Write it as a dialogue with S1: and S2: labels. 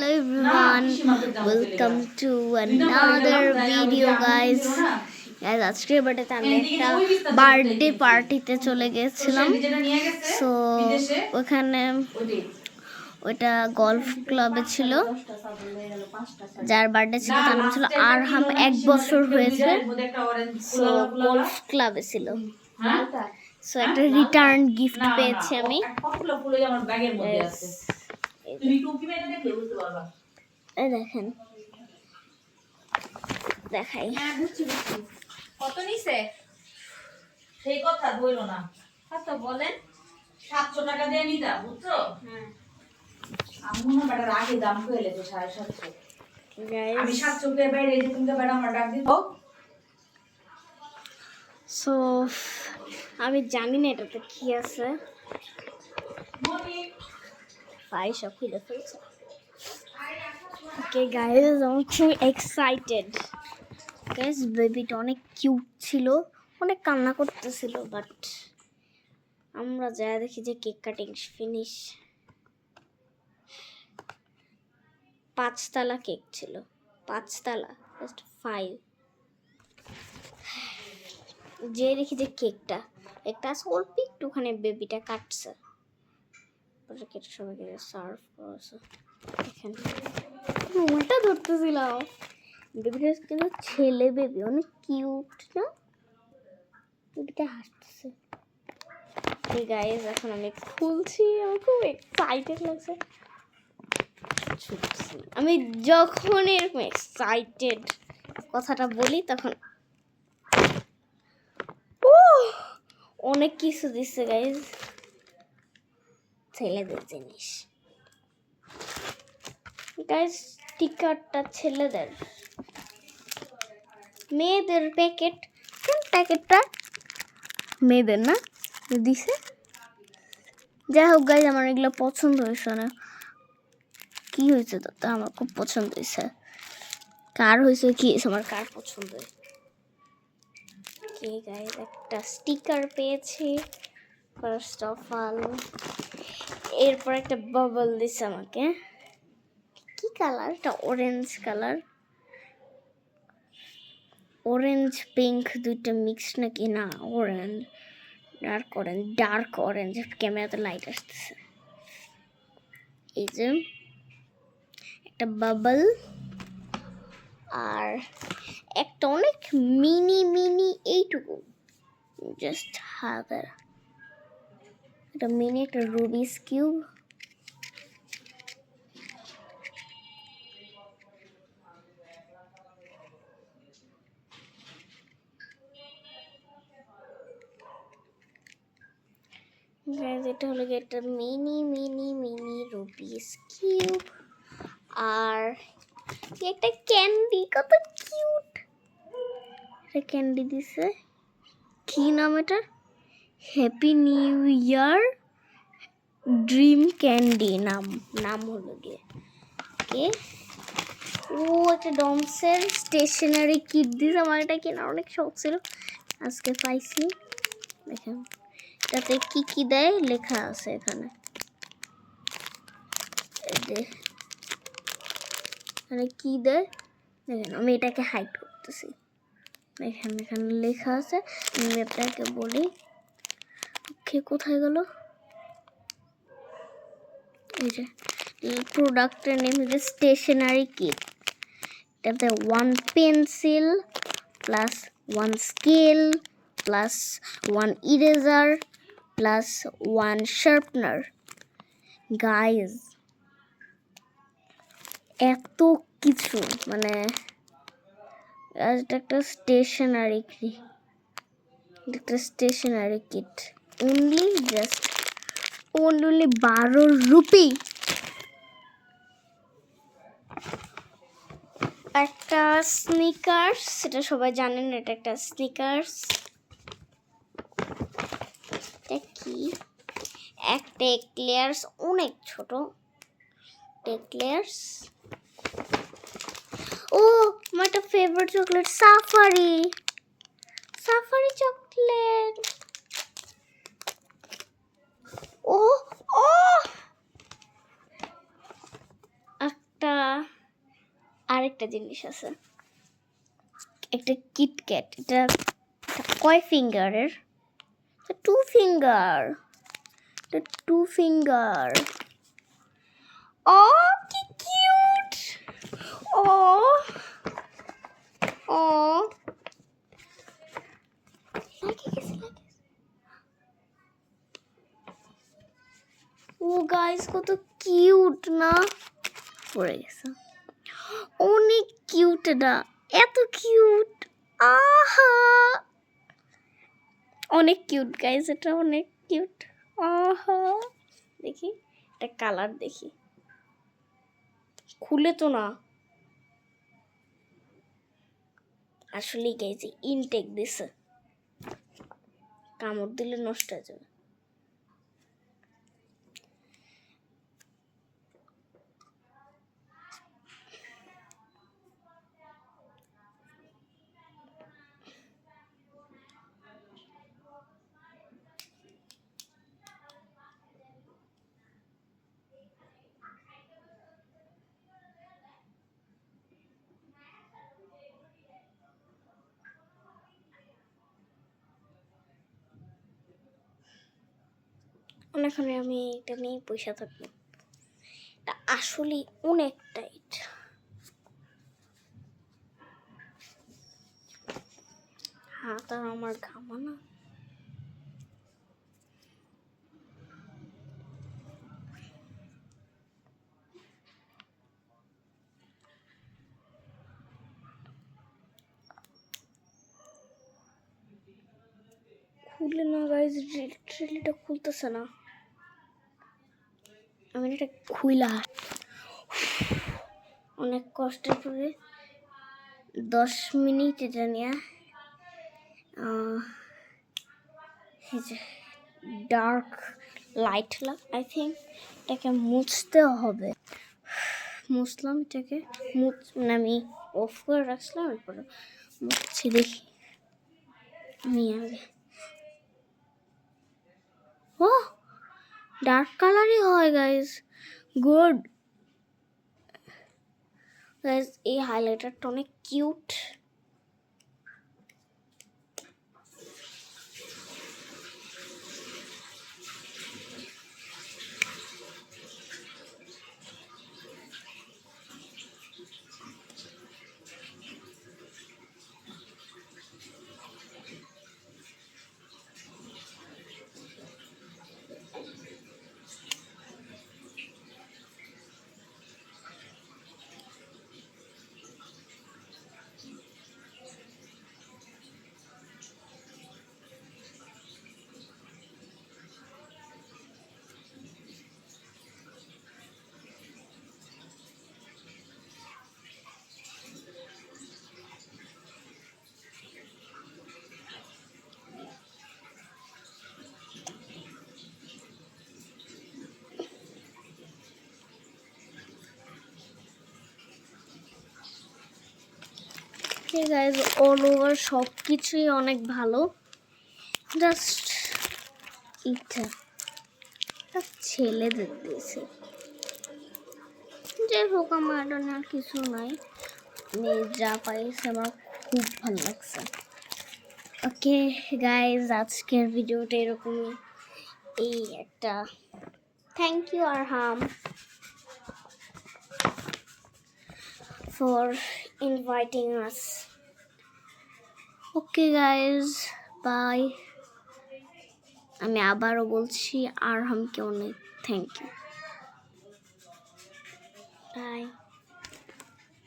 S1: Hello everyone, welcome to another video guys. আজকের বার্থডেতে আমি একটা বার্থডে পার্টিতে চলে গেছিলাম। সো ওখানে ওইটা গলফ ক্লাবে ছিল, যার বার্থডে ছিল তার নাম ছিল আরহাম, 1 বছর হয়েছে। সো গলফ ক্লাবে ছিল, সো একটা রিটার্ন গিফট পেয়েছি আমি। দেখেন, দেখাই
S2: কত নিছে সেই কথা বইলো না। কত বলেন? 700 টাকা দিয়ে নিতা, বুঝছো? আমি মনে বেটার আগে দাম কইলে তো 750। আমি 700 কে বাইরে যে তুমি বেটা আমার ডাক দিত।
S1: সো আমি জানি না এটাতে কি আছে। সব খুলে ফেলছে। ওকে গাইস, আমি খুব এক্সাইটেড। গাইস, বেবিটা অনেক কিউট ছিল, অনেক কান্না করতেছিল, বাট আমরা যা দেখি যে কেক কাটিং ফিনিশ। 5 তলা কেক ছিল, 5 তলা, জাস্ট 5। যে দেখি যে কেকটা একটা অল্প একটুখানি বেবিটা কাটছে, কেটে সবাইকে সার্ভ করেছে। দেখেন, ওটা ধরতেছিলাম। বেবিটা কিন্তু ছেলে বেবি, অনেক কিউট না? বেবিটা হাসতেছে। গাইস, এখন আমি খুলছি, আমার খুব এক্সাইটেড লাগছে। আমি যখন এরকম এক্সাইটেড কথাটা বলি তখন অনেক কিছু দিচ্ছে গাইস, ছেলেদের জিনিস। গাইস, স্টিকারটা ছেলেদের, মেয়েদের প্যাকেট। প্যাকেটটা মেয়েদের না, দিছে। যাই হোক গাইস, আমার এগুলো পছন্দ হয়েছে না। কি হয়েছে তো আমার খুব পছন্দ হয়েছে। কার হয়েছে কি আমার কার পছন্দ হয়েছে? কি গাইস, একটা স্টিকার পেয়েছি ফার্স্ট অফ অল। এরপর একটা বাবল দিছে আমাকে। কি কালার এটা? অরেঞ্জ কালার, অরেঞ্জ পিঙ্ক দুইটা মিক্স নাকি? না, অরেঞ্জ, ডার্ক অরেঞ্জ। ক্যামেরাতে লাইট আসতেছে। এই যে একটা বাবল, আর একটা অনেক মিনি এইটুকু, জাস্ট হাতের একটা মিনি, একটা রুবিস কিউব। এটা হলো একটা মিনি রুবিস কিউব। আর একটা ক্যান্ডি, কত কিউট একটা ক্যান্ডি দিছে। কি নাম এটা? Happy new year dream candy নাম হলো গিয়ে। কে ও একটা ডমসের স্টেশনারি কিট দিছে। আমার এটা কেনার অনেক শখ ছিল, আজকে পাইছি। দেখেন এটাতে কি কি দেয় লেখা আছে এখানে। এখানে কি দেয় দেখেন, আমি এটাকে হাইড করতেছি। এখানে লেখা আছে, আমি আপনাকে বলি। ওকে, কোথায় গেল? এই যে প্রোডাক্টের নেম হচ্ছে স্টেশনারি কিট। এটাতে 1 pencil plus 1 scale plus 1 eraser plus 1 sharpener. Guys, এত কিছু, মানে এটা একটা স্টেশনারি কিট। only 12 rupee. একটা স্নিকার্স, সেটা সবাই জানেন, এটা একটা স্নিকার্স। এটা কি? একটা এক্লেয়ার্স, অনেক ছোট এক্লেয়ার্স। ও, আমার একটা ফেভারিট চকলেট, সাফারি চকলেট। ও একটা আরেকটা জিনিস আছে, একটা কিটক্যাট। এটা কয় ফিঙ্গারের? 2 ফিঙ্গার। এটা 2 ফিঙ্গার। ও কি কিউট! ও ও ও গাইস, কত কিউট না? পড়ে গেছে। অনেক কিউট এটা, এত কিউট। আহা, অনেক কিউট গাইস, এটা অনেক কিউট। আহা, দেখি এটা কালার দেখি। খুলে তো না আসলে গাইস, ইনটেক দিছে, কামড় দিলে নষ্ট হয়ে যাবে। অনেকক্ষণ আমি এটা নিয়ে পয়সা থাকবো। এটা আসলে অনেক টাইট। হাত আর আমার ঘামা না। খুলে না গাইজ, লিটারেলি খুলতেছে না। আমি এটা খুইলা অনেক কষ্টের পরে 10 মিনিট এটা নিয়ে ডার্ক লাইট আই থিঙ্ক এটাকে মুছতে হবে। মুছলাম এটাকে, আমি অফ করে রাখলাম, এরপরে মুছছি। দেখি আমি আগে, ও ডার্ক কালারই হয় গাইজ, গুড গাইজ। এই হাইলাইটারটা অনেক কিউট। গাইজ, অল ওভার সব কিছুই অনেক ভালো। জাস্ট এটা ছেলেদের দিয়েছে। যাই হোক, আমার এটা না কিছু নাই, আমি যা পাইছি আমার খুব ভালো লাগছে। ওকে গাইজ, আজকের ভিডিওটা এরকমই। এই একটা thank you Arham for inviting us. Okay guys, bye. আমি আবারও বলছি, আরহামকে অনেক থ্যাংক ইউ। বাই।